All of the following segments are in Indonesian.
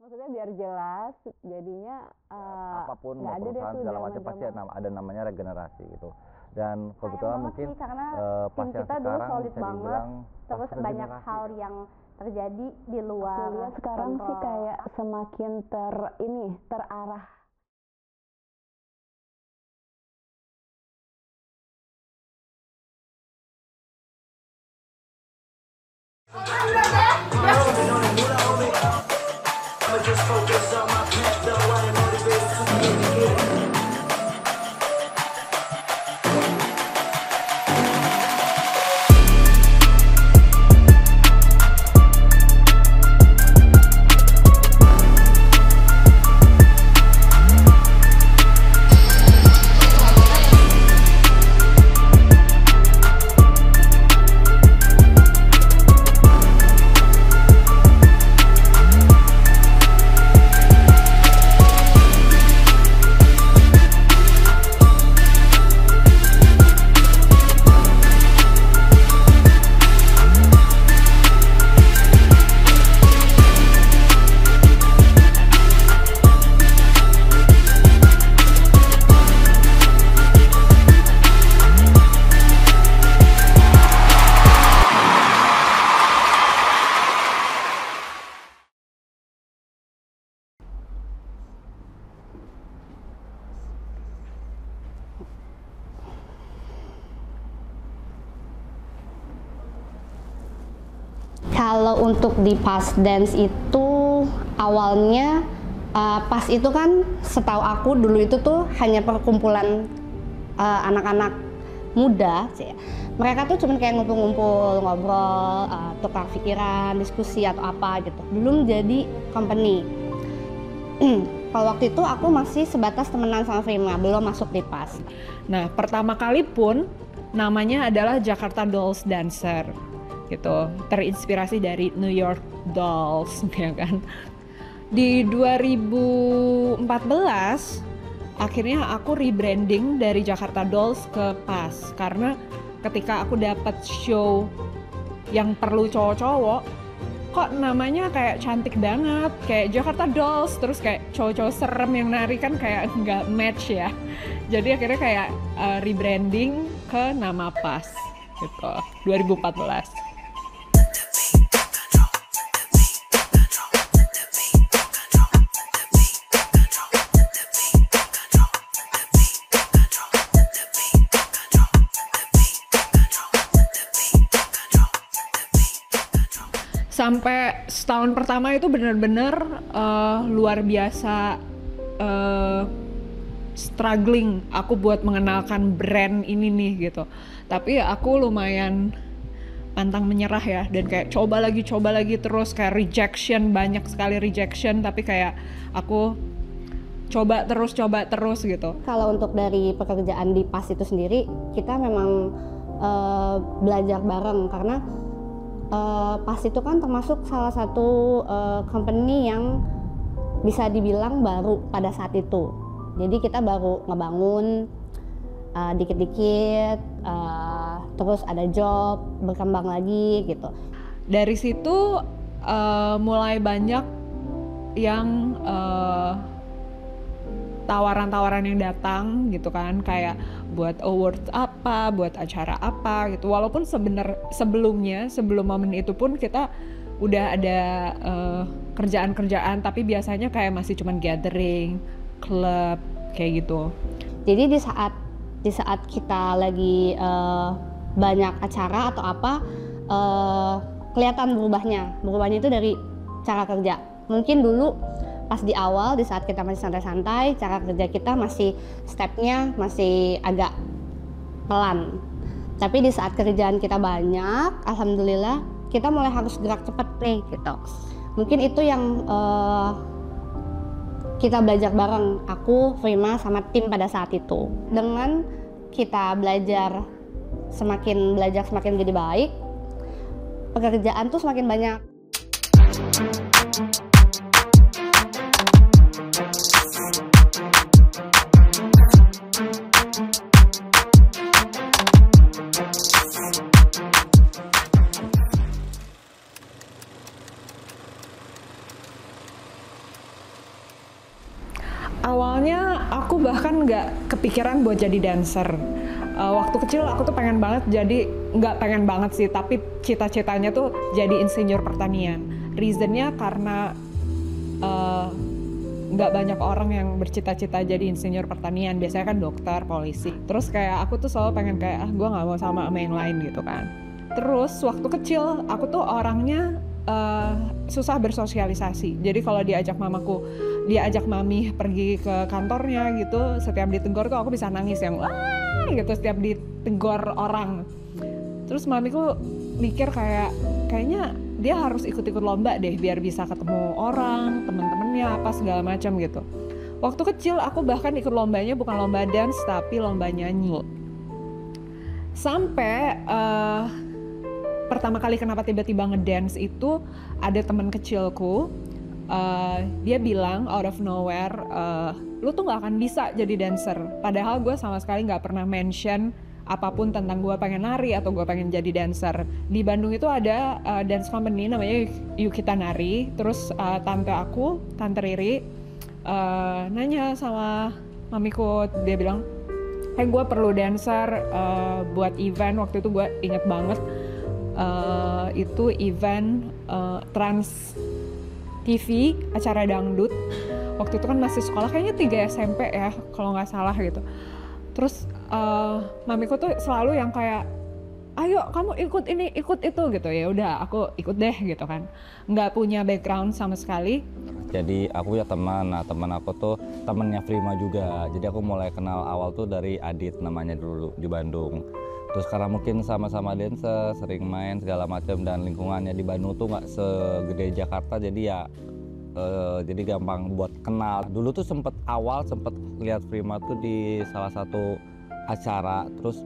Maksudnya biar jelas, jadinya apapun nggak mau ada deh perusahaan tuh segala macam pasti ada namanya regenerasi gitu. Dan kebetulan mungkin sih, karena pas tim yang kita dulu sekarang solid bisa banget, dibilang terus pas banyak regenerasi. hal yang terjadi di luar. Aku lihat sekarang sih kayak semakin terarah. Kalau untuk di PAS Dance itu awalnya PAS itu kan setahu aku dulu itu tuh hanya perkumpulan anak-anak muda sih. Mereka tuh cuman kayak ngumpul-ngumpul, ngobrol, tukar pikiran, diskusi atau apa gitu. Belum jadi company. Kalau waktu itu aku masih sebatas temenan sama Prima, belum masuk di PAS. Nah, pertama kali pun namanya adalah Jakarta Dolls Dancer. Gitu, terinspirasi dari New York Dolls, ya kan. Di 2014 akhirnya aku rebranding dari Jakarta Dolls ke PAS karena ketika aku dapat show yang perlu cowok-cowok, kok namanya kayak cantik banget, kayak Jakarta Dolls, terus kayak cowok-cowok serem yang nari kan kayak nggak match ya. Jadi akhirnya kayak rebranding ke nama PAS gitu, 2014. Sampai setahun pertama itu bener-bener luar biasa struggling aku buat mengenalkan brand ini nih gitu. Tapi aku lumayan pantang menyerah ya, dan kayak coba lagi terus, kayak banyak sekali rejection, tapi kayak aku coba terus gitu. Kalau untuk dari pekerjaan di PAS itu sendiri, kita memang belajar bareng karena PAS itu kan termasuk salah satu company yang bisa dibilang baru pada saat itu. Jadi kita baru ngebangun dikit-dikit, terus ada job, berkembang lagi gitu. Dari situ mulai banyak yang tawaran-tawaran yang datang gitu kan, kayak buat awards apa, buat acara apa gitu. Walaupun sebelum momen itu pun kita udah ada kerjaan-kerjaan, tapi biasanya kayak masih cuman gathering, klub kayak gitu. Jadi di saat kita lagi banyak acara atau apa, kelihatan berubahnya itu dari cara kerja. Mungkin dulu pas di awal, di saat kita masih santai-santai, cara kerja kita masih stepnya masih agak pelan. Tapi di saat kerjaan kita banyak, alhamdulillah kita mulai harus gerak cepat nih gitu. Mungkin itu yang kita belajar bareng, aku, Prima, sama tim pada saat itu. Dengan kita semakin belajar semakin jadi baik, pekerjaan tuh semakin banyak. bahkan nggak kepikiran buat jadi dancer. Waktu kecil aku tuh pengen banget jadi, nggak pengen banget sih, tapi cita-citanya tuh jadi insinyur pertanian. Reasonnya karena nggak banyak orang yang bercita-cita jadi insinyur pertanian, biasanya kan dokter, polisi. Terus kayak aku tuh selalu pengen kayak, gue nggak mau sama yang lain gitu kan. Terus waktu kecil aku tuh orangnya susah bersosialisasi. Jadi kalau diajak mami pergi ke kantornya gitu, setiap ditegur tuh aku bisa nangis yang wah gitu setiap ditegur orang. Terus mamiku mikir kayaknya dia harus ikut-ikut lomba deh biar bisa ketemu orang, temen-temennya apa segala macam gitu. Waktu kecil aku bahkan ikut lombanya bukan lomba dance tapi lomba nyanyi. Sampai pertama kali kenapa tiba-tiba ngedance itu ada teman kecilku, dia bilang out of nowhere, lu tuh gak akan bisa jadi dancer. Padahal gue sama sekali gak pernah mention apapun tentang gue pengen nari atau gue pengen jadi dancer. Di Bandung itu ada dance company namanya Yukita Nari. Terus Tante Riri nanya sama mamiku, dia bilang, hey gue perlu dancer buat event. Waktu itu gue inget banget, itu event Trans TV, acara dangdut. Waktu itu kan masih sekolah, kayaknya 3 SMP ya kalau nggak salah gitu. Terus mamiku tuh selalu yang kayak, ayo kamu ikut ini, ikut itu gitu. Ya udah aku ikut deh gitu kan. Nggak punya background sama sekali. Jadi aku punya teman, nah teman aku tuh temennya Prima juga. Jadi aku mulai kenal awal tuh dari Adit namanya dulu di Bandung. Terus karena mungkin sama-sama dancer, sering main segala macam, dan lingkungannya di Bandung tuh nggak segede Jakarta, jadi ya jadi gampang buat kenal. Dulu tuh sempet lihat Prima tuh di salah satu acara, terus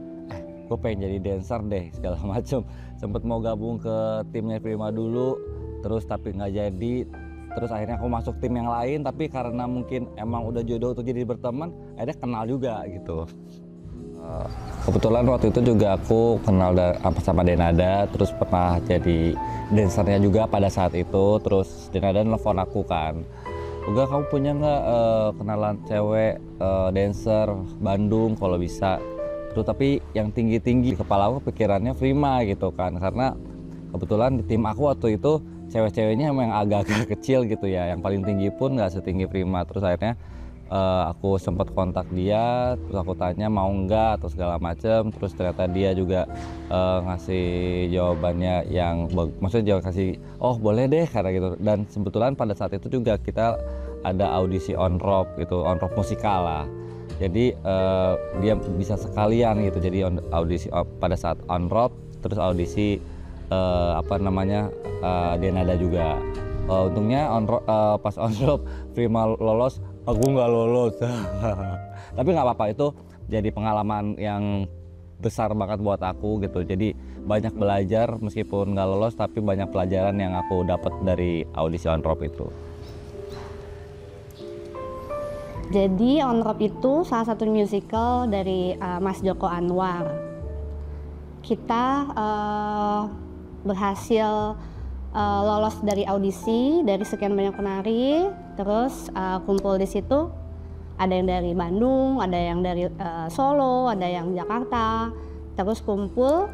gue pengen jadi dancer deh segala macam. Sempet mau gabung ke timnya Prima dulu, terus tapi nggak jadi. Terus akhirnya aku masuk tim yang lain, tapi karena mungkin emang udah jodoh untuk jadi berteman, akhirnya kenal juga gitu. Kebetulan waktu itu juga aku kenal sama Denada, terus pernah jadi dancernya juga pada saat itu. Terus Denada nelfon aku kan, "Uga, kamu punya nggak kenalan cewek dancer Bandung kalau bisa?" Terus tapi yang tinggi-tinggi di kepala aku pikirannya Prima gitu kan, karena kebetulan di tim aku waktu itu cewek-ceweknya emang agak-agak kecil gitu ya, yang paling tinggi pun nggak setinggi Prima. Terus akhirnya aku sempat kontak dia, terus aku tanya mau nggak atau segala macem. Terus ternyata dia juga ngasih jawabannya yang maksudnya jangan kasih oh boleh deh karena gitu. Dan kebetulan pada saat itu juga kita ada audisi on-rope gitu, on-rope musikal lah. Jadi dia bisa sekalian gitu, jadi audisi pada saat on-rope terus audisi Denada juga. Untungnya pas on-rope Prima lolos, aku nggak lolos. Tapi nggak apa-apa, itu jadi pengalaman yang besar banget buat aku gitu. Jadi banyak belajar, meskipun nggak lolos tapi banyak pelajaran yang aku dapat dari audisi on-rope itu. Jadi on-rope itu salah satu musical dari Mas Joko Anwar. Kita berhasil lolos dari audisi dari sekian banyak penari, terus kumpul di situ. Ada yang dari Bandung, ada yang dari Solo, ada yang Jakarta. Terus kumpul,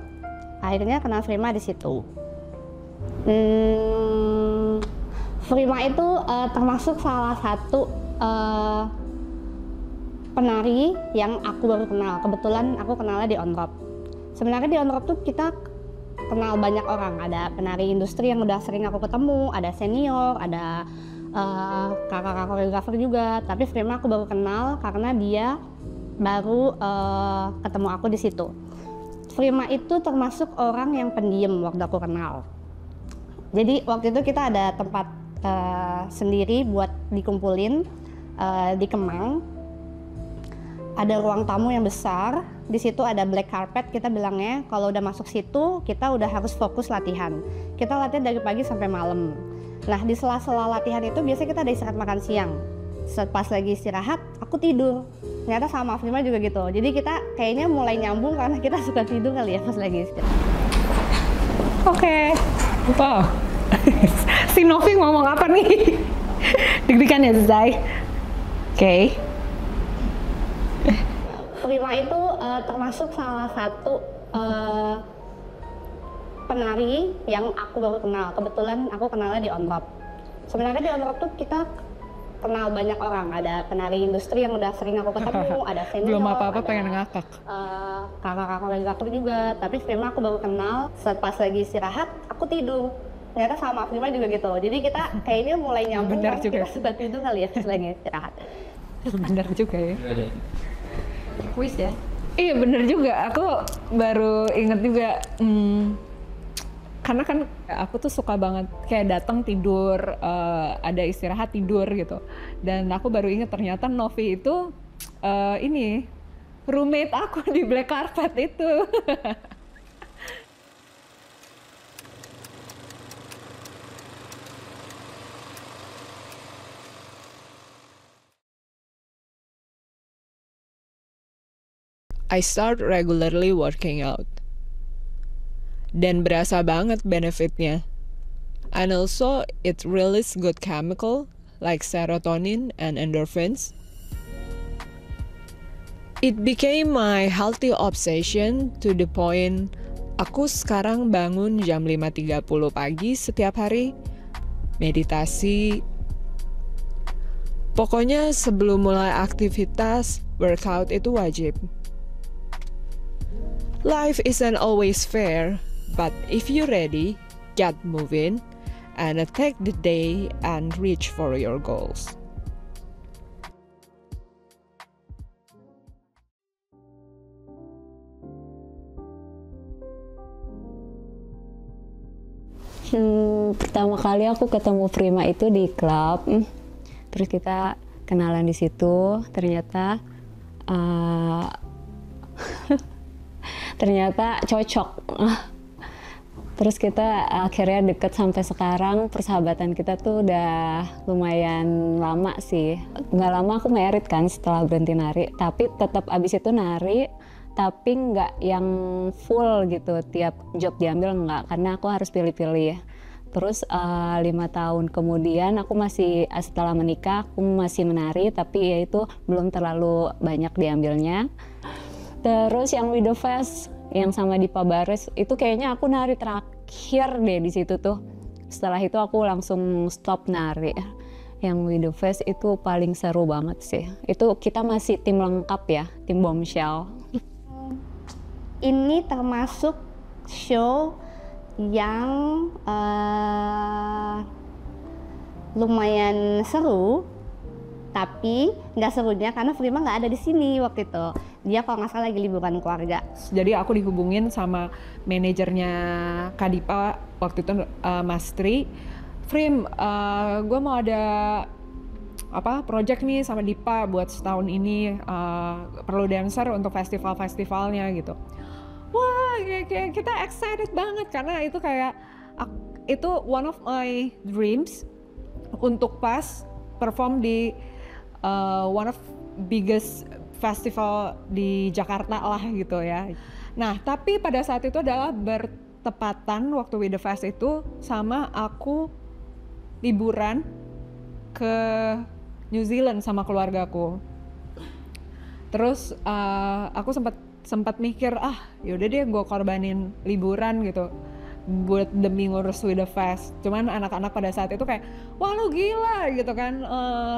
akhirnya kenal Prima di situ. Prima itu termasuk salah satu penari yang aku baru kenal. Kebetulan aku kenalnya di on-rope. Sebenarnya di on-rope tuh kita kenal banyak orang, ada penari industri yang udah sering aku ketemu, ada senior, ada kakak-kakak koreografer juga. Tapi Prima aku baru kenal karena dia baru ketemu aku di situ. Prima itu termasuk orang yang pendiam waktu aku kenal. Jadi waktu itu kita ada tempat sendiri buat dikumpulin di Kemang. Ada ruang tamu yang besar, di situ ada black carpet, kita bilangnya kalau udah masuk situ kita udah harus fokus latihan. Kita latihan dari pagi sampai malam. Nah di sela-sela latihan itu biasanya kita ada istirahat makan siang. Pas lagi istirahat aku tidur. Ternyata sama Prima juga gitu. Jadi kita kayaknya mulai nyambung karena kita suka tidur kali ya pas lagi istirahat. Oke. Wow. Si Novi ngomong apa nih? Deg-degan ya Zai? Oke. Prima itu termasuk salah satu penari yang aku baru kenal. Kebetulan aku kenalnya di On-Road. Sebenarnya di On-Road tuh kita kenal banyak orang. Ada penari industri yang udah sering aku ketemu, ada senior, Belum apa-apa ada, pengen ngakak. kakak-kakak lagi aku juga. Tapi Prima aku baru kenal pas lagi istirahat, aku tidur. Ternyata sama Prima juga gitu. Jadi kita kayaknya mulai nyambung. Bener juga. Kita suka tidur kali ya lagi istirahat. Bener juga ya. Kuis ya? Iya bener juga, aku baru inget juga, karena kan aku tuh suka banget kayak datang tidur, ada istirahat tidur gitu. Dan aku baru inget ternyata Novi itu ini roommate aku di Black Carpet itu. I start regularly working out. Dan berasa banget benefitnya. And also it release good chemical like serotonin and endorphins. It became my healthy obsession to the point aku sekarang bangun jam 5.30 pagi setiap hari, meditasi. Pokoknya sebelum mulai aktivitas, workout itu wajib. Life isn't always fair, but if you're ready, get moving and take the day and reach for your goals. Pertama kali aku ketemu Prima itu di klub, terus kita kenalan di situ. Ternyata cocok. Terus kita akhirnya deket sampai sekarang. Persahabatan kita tuh udah lumayan lama sih. Nggak lama aku merit kan setelah berhenti nari, tapi tetap abis itu nari, tapi nggak yang full gitu tiap job diambil, nggak, karena aku harus pilih-pilih. Terus 5 tahun kemudian aku masih, setelah menikah aku masih menari, tapi ya itu belum terlalu banyak diambilnya. Terus yang Widow Fest yang sama Dipa Bares itu kayaknya aku nari terakhir deh di situ tuh. Setelah itu aku langsung stop nari. Yang Widow Fest itu paling seru banget sih. Itu kita masih tim lengkap ya, tim Bombshell. Ini termasuk show yang lumayan seru, tapi nggak serunya karena Prima nggak ada di sini waktu itu. Dia kalau nggak salah lagi liburan keluarga. Jadi aku dihubungin sama manajernya Kadipa waktu itu, Mas Tri. Prim, gue mau ada project nih sama Dipa buat setahun ini, perlu dancer untuk festivalnya gitu. Wah, kayak kita excited banget karena itu kayak itu one of my dreams untuk pas perform di one of biggest festival di Jakarta lah gitu ya. Nah, tapi pada saat itu adalah bertepatan waktu With The Fest itu sama aku liburan ke New Zealand sama keluargaku. Terus aku sempat mikir, yaudah deh gue korbanin liburan gitu buat demi ngurus With The Fest. Cuman anak-anak pada saat itu kayak, wah lu gila gitu kan,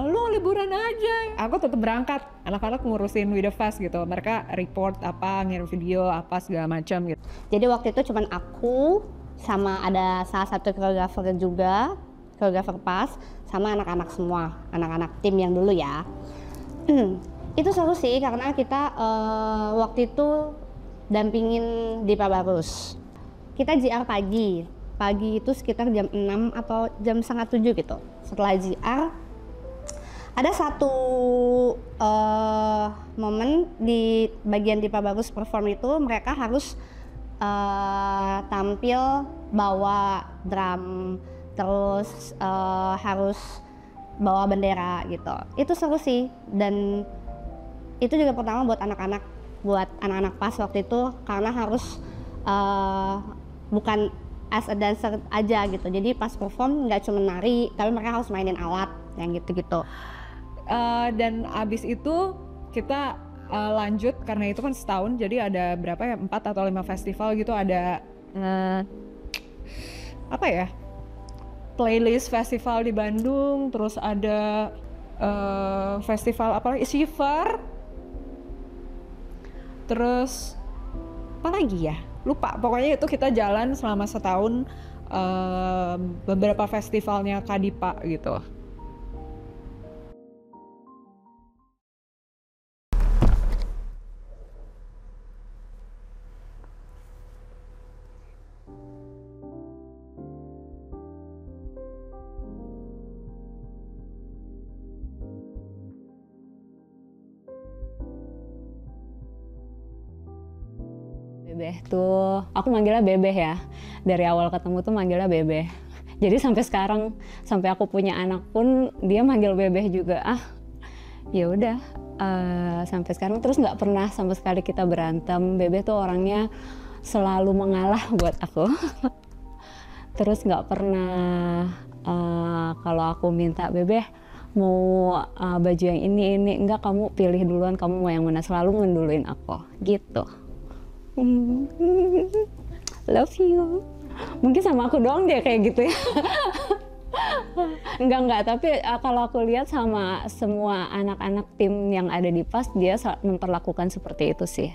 lu liburan aja. Aku tetap berangkat, anak-anak ngurusin With The Fest gitu. Mereka report apa, ngirim video apa segala macam gitu. Jadi waktu itu cuman aku sama ada salah satu koreografer juga, koreografer pas, sama anak-anak semua, anak-anak tim yang dulu ya. Itu seru sih karena kita waktu itu dampingin Dipa Barus. Kita JR pagi itu sekitar jam 6 atau jam setengah 7 gitu. Setelah JR ada satu momen di bagian Dipa Barus perform itu mereka harus tampil bawa drum, terus harus bawa bendera gitu. Itu seru sih, dan itu juga pertama buat anak-anak pas waktu itu karena harus bukan as a dancer aja gitu. Jadi pas perform nggak cuma nari, tapi mereka harus mainin alat yang gitu-gitu. Dan abis itu kita lanjut karena itu kan setahun, jadi ada berapa ya, 4 atau 5 festival gitu, ada apa ya, playlist festival di Bandung, terus ada festival apa lagi, Shiver, terus apa lagi ya, lupa. Pokoknya itu kita jalan selama setahun beberapa festivalnya Kadipa gitu. Bebeh tuh, aku manggilnya Bebeh ya. Dari awal ketemu tuh manggilnya Bebeh. Jadi sampai sekarang, sampai aku punya anak pun dia manggil Bebeh juga. Ya udah, sampai sekarang terus nggak pernah sama sekali kita berantem. Bebeh tuh orangnya selalu mengalah buat aku. Terus nggak pernah kalau aku minta, Bebeh mau baju yang ini, enggak, kamu pilih duluan, kamu mau yang mana, selalu ngeduluin aku gitu. Love you. Mungkin sama aku doang dia kayak gitu ya. Enggak, tapi kalau aku lihat sama semua anak-anak tim yang ada di PAS, dia memperlakukan seperti itu sih.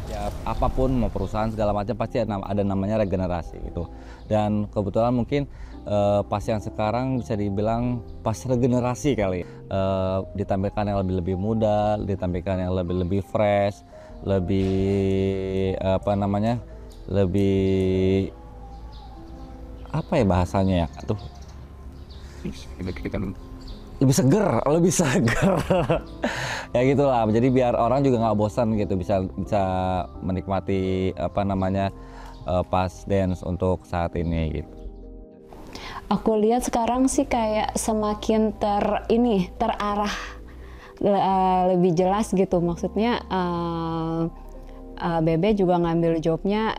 Ya, apapun, mau perusahaan segala macam pasti ada namanya regenerasi gitu. Dan kebetulan mungkin PAS yang sekarang bisa dibilang PAS regenerasi kali. Ditampilkan yang lebih muda, ditampilkan yang lebih fresh, lebih lebih apa ya bahasanya ya, lebih seger. Ya gitulah. Jadi biar orang juga nggak bosan gitu, bisa menikmati PAS Dance untuk saat ini gitu. Aku lihat sekarang sih kayak semakin terarah lebih jelas gitu. Maksudnya Bebe juga ngambil jobnya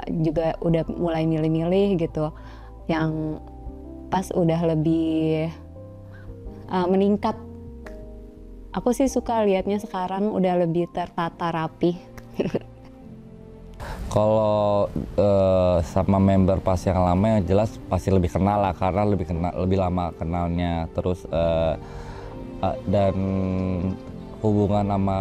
juga udah mulai milih-milih gitu. Yang PAS udah lebih meningkat. Aku sih suka lihatnya sekarang udah lebih tertata rapi. Kalau sama member PAS yang lama yang jelas pasti lebih kenal lah, karena lebih lama kenalnya. Terus dan hubungan sama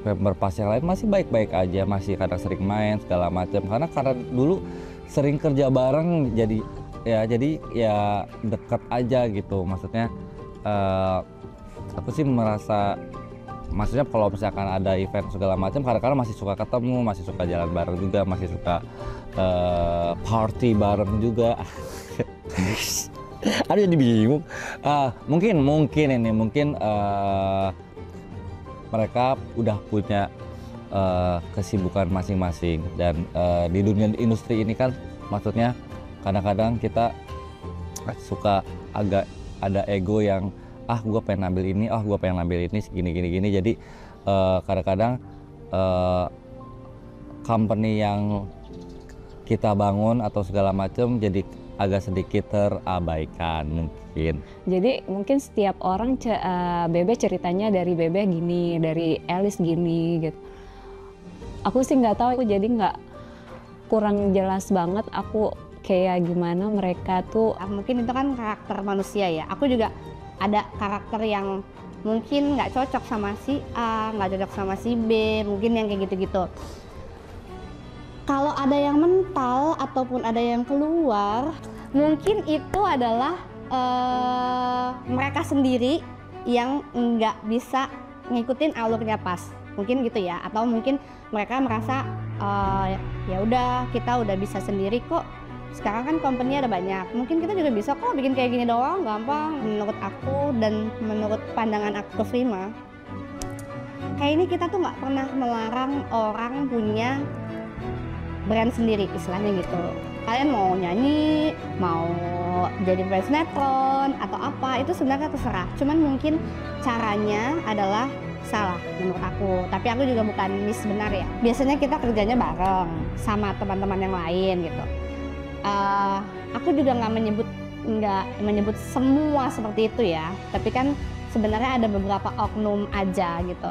member PAS yang lain masih baik-baik aja, masih kadang sering main segala macam. Karena dulu sering kerja bareng, jadi ya deket aja gitu. Maksudnya aku sih merasa, maksudnya kalau misalkan ada event segala macam, kadang-kadang masih suka ketemu, masih suka jalan bareng juga, masih suka party bareng juga. Aduh, jadi bingung. Mungkin mereka udah punya kesibukan masing-masing, dan di dunia industri ini kan, maksudnya kadang-kadang kita suka agak ada ego yang gue pengen ambil ini, gue pengen ambil ini, gini. Jadi kadang-kadang company yang kita bangun atau segala macam jadi agak sedikit terabaikan mungkin. Jadi mungkin setiap orang Bebe ceritanya dari Bebe gini, dari Alice gini gitu. Aku sih nggak tahu, aku jadi nggak, kurang jelas banget aku kayak gimana mereka tuh. Mungkin itu kan karakter manusia ya. Aku juga ada karakter yang mungkin nggak cocok sama si A, nggak cocok sama si B, mungkin yang kayak gitu-gitu. Kalau ada yang mental ataupun ada yang keluar, mungkin itu adalah mereka sendiri yang nggak bisa ngikutin alurnya PAS, mungkin gitu ya. Atau mungkin mereka merasa ya udah, kita udah bisa sendiri kok. Sekarang kan company ada banyak, mungkin kita juga bisa kok bikin kayak gini doang, gampang. Menurut aku dan menurut pandangan aku ke Frima, kayak ini kita tuh nggak pernah melarang orang punya brand sendiri, istilahnya gitu. Kalian mau nyanyi, mau jadi brand sinetron atau apa, itu sebenarnya terserah. Cuman mungkin caranya adalah salah menurut aku. Tapi aku juga bukan miss benar ya. Biasanya kita kerjanya bareng sama teman-teman yang lain gitu. Aku juga nggak menyebut nggak menyebut semua seperti itu ya, tapi kan sebenarnya ada beberapa oknum aja gitu.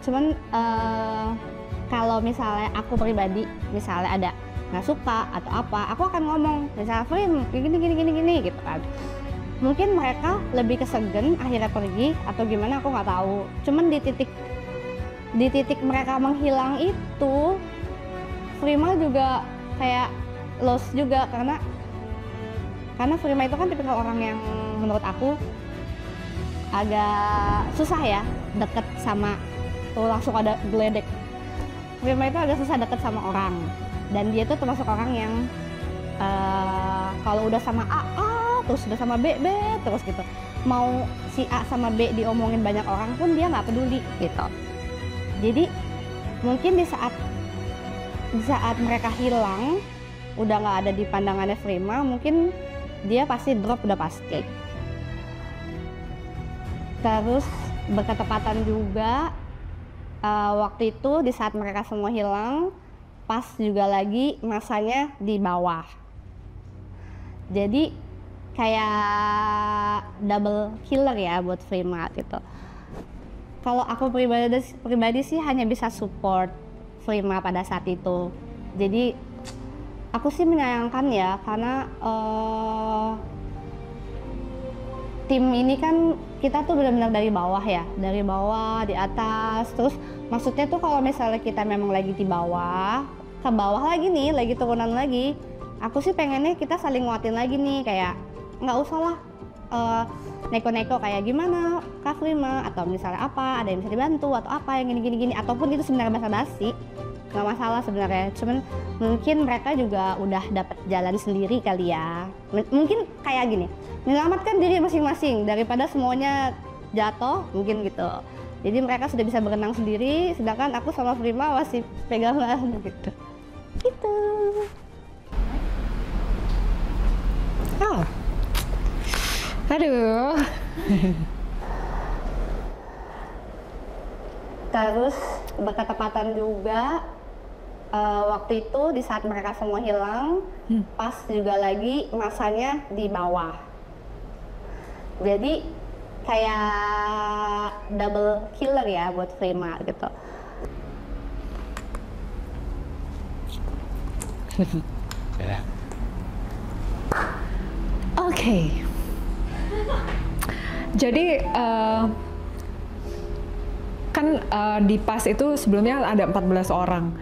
Cuman kalau misalnya aku pribadi, misalnya ada nggak suka atau apa, aku akan ngomong, misalnya Frim gini gitu kan. Mungkin mereka lebih kesegen akhirnya pergi atau gimana, aku nggak tahu. Cuman di titik mereka menghilang itu, Prima juga kayak lost juga, karena Prima itu kan tipikal orang yang menurut aku agak susah ya deket sama tuh, langsung ada geledek. Prima itu agak susah deket sama orang, dan dia tuh termasuk orang yang kalau udah sama A terus udah sama B terus gitu. Mau si A sama B diomongin banyak orang pun dia nggak peduli gitu. Jadi mungkin di saat mereka hilang, udah nggak ada di pandangannya Prima, mungkin dia pasti drop, udah pasti. Terus berketepatan juga waktu itu di saat mereka semua hilang, pas juga lagi masanya di bawah. Jadi kayak double killer ya buat Prima gitu. Kalau aku pribadi sih hanya bisa support Prima pada saat itu. Jadi aku sih menyayangkan ya, karena tim ini kan kita tuh benar-benar dari bawah ya, dari bawah, di atas. Terus maksudnya tuh kalau misalnya kita memang lagi di bawah, ke bawah lagi nih, lagi turunan lagi, aku sih pengennya kita saling nguatin lagi nih, kayak nggak usah lah neko-neko kayak gimana Kak Prima, atau misalnya apa, ada yang bisa dibantu atau apa yang gini, ataupun itu sebenarnya basa-basi, nggak masalah sebenarnya. Cuman mungkin mereka juga udah dapat jalan sendiri kali ya. Mungkin kayak gini, menyelamatkan diri masing-masing daripada semuanya jatuh, mungkin gitu. Jadi mereka sudah bisa berenang sendiri, sedangkan aku sama Prima masih pegangan gitu. Gitu. Oh. Aduh. Terus berketepatan juga waktu itu di saat mereka semua hilang, pas juga lagi masanya di bawah. Jadi kayak double killer ya buat Prima gitu. Oke. Jadi kan di PAS itu sebelumnya ada 14 orang.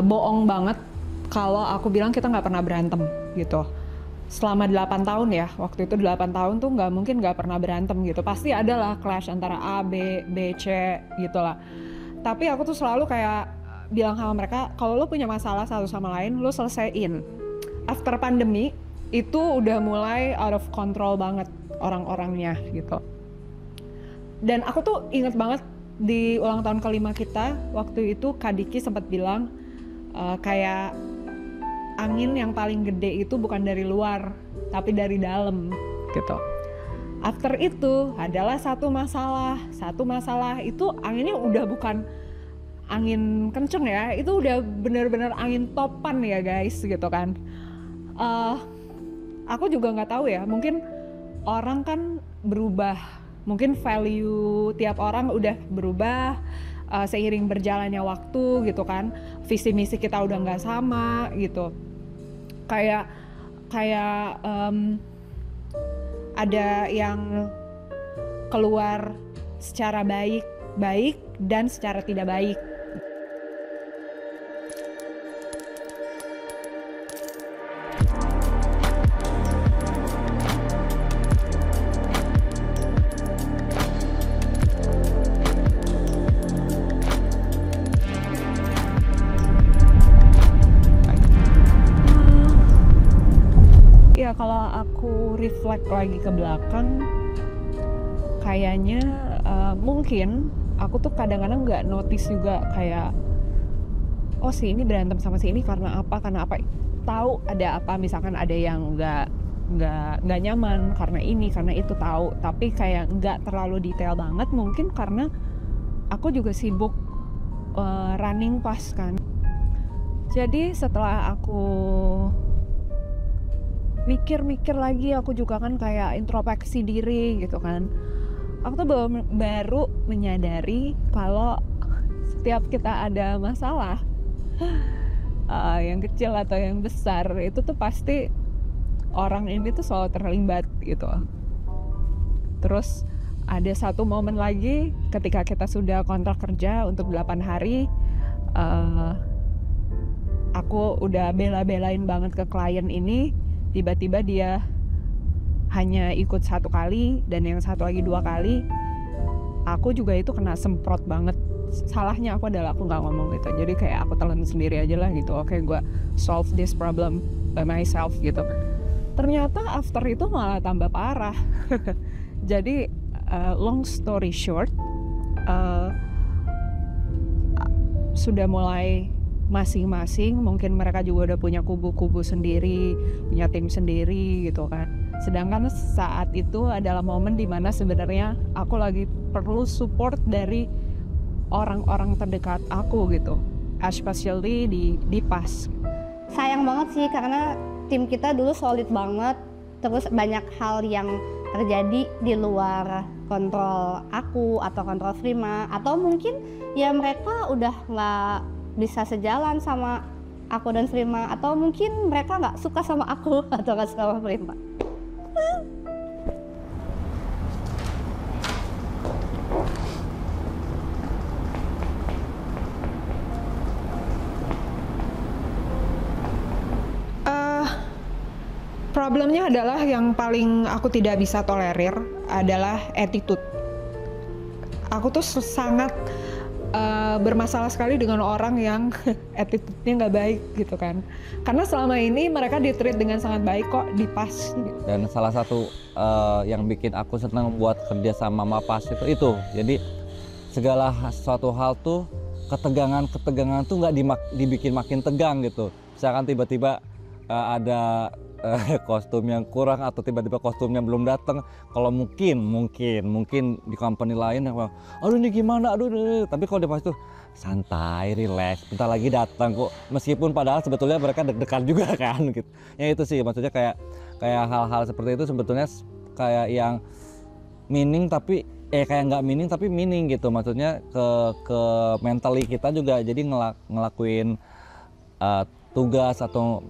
Bohong banget kalau aku bilang kita nggak pernah berantem gitu. Selama 8 tahun ya, waktu itu 8 tahun tuh nggak mungkin nggak pernah berantem gitu. Pasti ada lah clash antara A, B, C gitu lah. Tapi aku tuh selalu kayak bilang sama mereka, kalau lo punya masalah satu sama lain, lo selesaiin. After pandemi, itu udah mulai out of control banget orang-orangnya gitu. Dan aku tuh inget banget di ulang tahun kelima kita, waktu itu Kak Diki sempat bilang kayak angin yang paling gede itu bukan dari luar, tapi dari dalam gitu. After itu adalah satu masalah itu anginnya udah bukan angin kenceng ya, itu udah bener-bener angin topan ya guys gitu kan. Aku juga nggak tahu ya, mungkin orang kan berubah, mungkin value tiap orang udah berubah seiring berjalannya waktu gitu kan, visi misi kita udah nggak sama gitu. Kayak ada yang keluar secara baik dan secara tidak baik. Ya kalau aku reflect lagi ke belakang, kayaknya mungkin aku tuh kadang-kadang nggak notice juga kayak, oh si ini berantem sama si ini karena apa. Tahu ada apa, misalkan ada yang nggak nyaman karena ini karena itu, tahu, tapi kayak nggak terlalu detail banget, mungkin karena aku juga sibuk running PAS kan. Jadi setelah aku mikir-mikir lagi, aku juga kan kayak introspeksi diri gitu kan. Aku tuh baru menyadari kalau setiap kita ada masalah, yang kecil atau yang besar, itu tuh pasti orang ini tuh selalu terlibat gitu. Terus ada satu momen lagi ketika kita sudah kontrak kerja untuk 8 hari, aku udah bela-belain banget ke klien ini, tiba-tiba dia hanya ikut 1 kali dan yang satu lagi 2 kali. Aku juga itu kena semprot banget. Salahnya aku adalah aku nggak ngomong gitu, jadi kayak aku telan sendiri aja lah gitu. Oke, gue solve this problem by myself gitu. Ternyata after itu malah tambah parah. Jadi long story short, sudah mulai masing-masing, mungkin mereka juga udah punya kubu-kubu sendiri, punya tim sendiri gitu kan. Sedangkan saat itu adalah momen dimana sebenarnya aku lagi perlu support dari orang-orang terdekat aku gitu, especially di PAS. Sayang banget sih karena tim kita dulu solid banget, terus banyak hal yang terjadi di luar kontrol aku atau kontrol Prima, atau mungkin ya mereka udah nggak bisa sejalan sama aku dan Prima, atau mungkin mereka nggak suka sama aku atau nggak suka sama Prima. Problemnya adalah yang paling aku tidak bisa tolerir adalah attitude. Aku tuh sangat bermasalah sekali dengan orang yang attitude-nya nggak baik gitu kan. Karena selama ini mereka di-treat dengan sangat baik kok di PAS. Gitu. Dan salah satu yang bikin aku senang buat kerja sama PAS itu. Jadi segala suatu hal tuh ketegangan tuh nggak dibikin makin tegang gitu. Misalkan tiba-tiba ada kostum yang kurang atau tiba-tiba kostumnya belum datang. Kalau mungkin di company lain yang aduh ini gimana, tapi kalau di PAS tuh santai, relax, bentar lagi datang kok. Meskipun padahal sebetulnya mereka deg-degan juga kan gitu. Ya itu sih maksudnya kayak hal-hal seperti itu sebetulnya kayak yang meaning tapi kayak nggak meaning tapi meaning gitu. Maksudnya ke mentally kita juga jadi ngelakuin tugas atau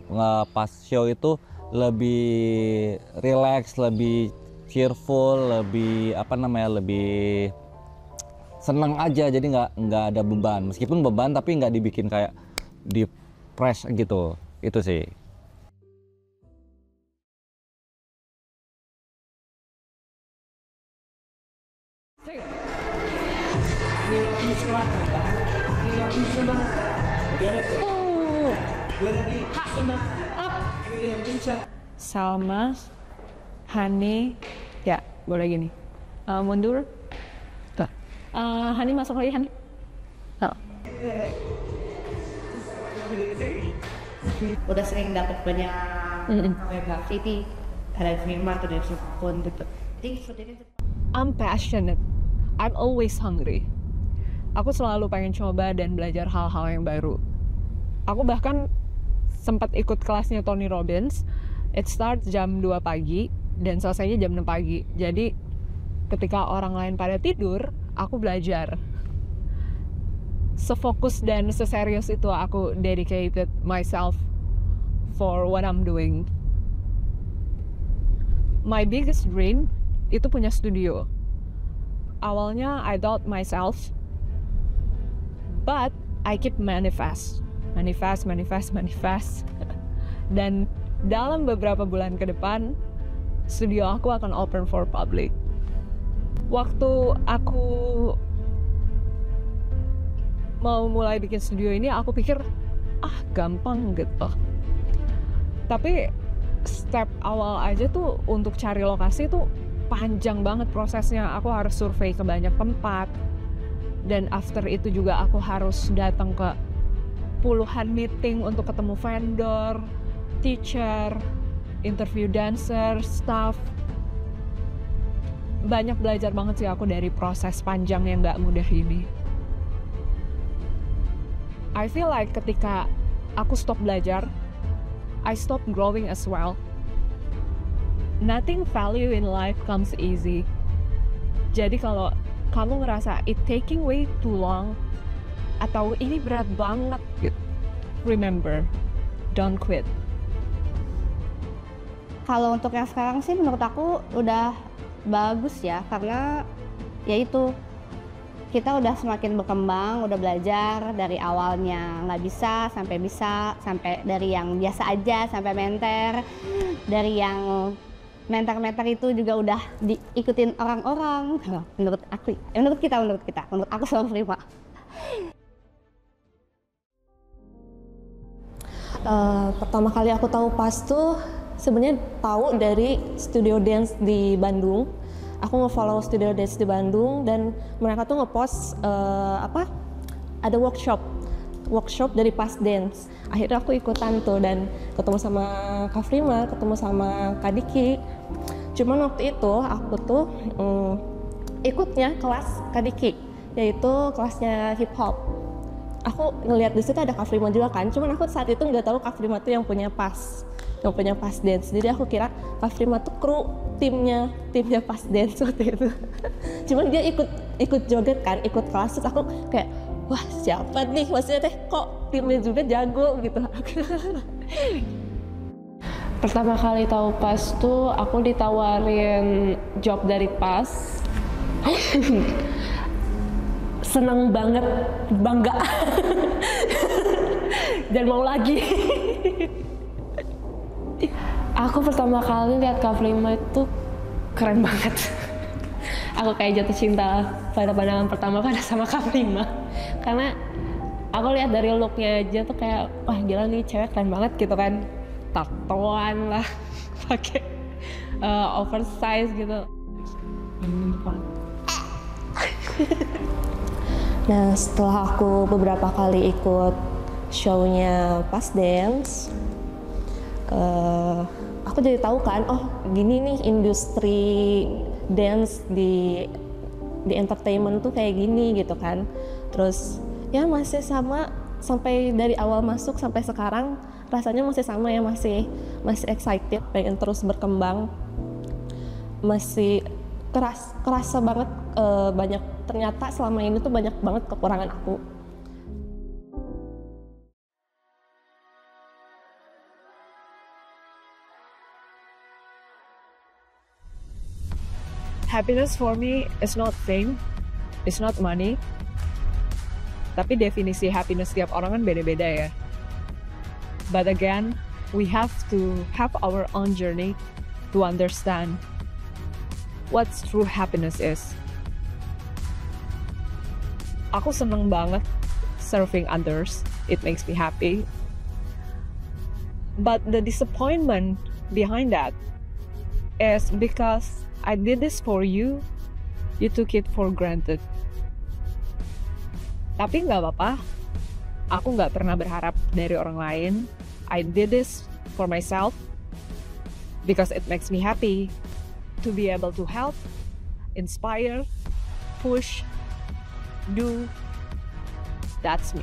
pas show itu lebih relax, lebih cheerful, lebih lebih senang aja. Jadi nggak ada beban, meskipun beban tapi nggak dibikin kayak di press gitu. Itu sih. Salma, Hani, ya boleh gini. Mundur. Tuh. Hani masuk lagi, Hani. Oh. Udah sering dapat banyak City dari Prima atau dari siapapun gitu. I'm passionate. I'm always hungry. Aku selalu pengen coba dan belajar hal-hal yang baru. Aku bahkan sempat ikut kelasnya Tony Robbins. It starts jam 2 pagi dan selesainya jam 6 pagi. Jadi ketika orang lain pada tidur, aku belajar. Sefokus dan seserius itu aku dedicated myself for what I'm doing. My biggest dream itu punya studio. Awalnya I doubt myself, but I keep manifest. Dan dalam beberapa bulan ke depan, studio aku akan open for public. Waktu aku mau mulai bikin studio ini, aku pikir, gampang gitu. Tapi step awal aja tuh untuk cari lokasi tuh panjang banget prosesnya. Aku harus survei ke banyak tempat. Dan after itu juga aku harus datang ke puluhan meeting untuk ketemu vendor, teacher, interview dancer, staff. Banyak belajar banget sih aku dari proses panjang yang gak mudah ini. I feel like ketika aku stop belajar, I stop growing as well. nothing value in life comes easy. Jadi kalau kamu ngerasa it taking way too long atau ini berat banget gitu, remember, don't quit. Kalau untuk yang sekarang sih menurut aku udah bagus ya, karena yaitu kita udah semakin berkembang, udah belajar dari awalnya nggak bisa, sampai dari yang biasa aja sampai menter, dari yang mentor-mentor itu juga udah diikutin orang-orang. Menurut aku sama Prima. Pertama kali aku tahu PAS tuh sebenarnya tahu dari studio dance di Bandung. Aku nge-follow studio dance di Bandung dan mereka tuh nge-post ada workshop dari PAS Dance. Akhirnya aku ikutan tuh dan ketemu sama Kak Prima, ketemu sama Kak Diki. Cuman waktu itu aku tuh ikutnya kelas Kak Diki, yaitu kelasnya hip hop. Aku ngelihat di situ ada Kak Prima juga kan, cuman aku saat itu nggak tahu Kak Prima tuh yang punya PAS Dance. Jadi aku kira Kak Prima tuh kru timnya PAS Dance waktu itu. Cuman dia ikut joget kan, ikut kelas, terus aku kayak wah siapa nih, maksudnya kok timnya juga jago gitu. Pertama kali tahu PAS tuh aku ditawarin job dari PAS. Seneng banget, bangga dan mau lagi. Aku pertama kali lihat Kak Prima itu keren banget. Aku kayak jatuh cinta pada pandangan pertama pada sama Kak Prima. Karena aku lihat dari looknya aja tuh kayak wah gila nih cewek keren banget gitu kan. Tatoan lah, pakai oversize gitu. Nah setelah aku beberapa kali ikut show-nya PAS Dance, aku jadi tahu kan, oh gini nih industri dance di entertainment tuh kayak gini gitu kan. Terus ya masih sama sampai dari awal masuk sampai sekarang rasanya masih sama ya, masih excited, pengen terus berkembang, masih kerasa banget banyak, ternyata selama ini tuh banyak banget kekurangan aku. Happiness for me is not fame, it's not money. Tapi definisi happiness tiap orang kan beda-beda ya. But again, we have to have our own journey to understand what true happiness is. Aku seneng banget serving others, it makes me happy. But the disappointment behind that is because I did this for you, you took it for granted. Tapi nggak apa-apa, aku nggak pernah berharap dari orang lain. I did this for myself because it makes me happy to be able to help, inspire, push, do. That's me.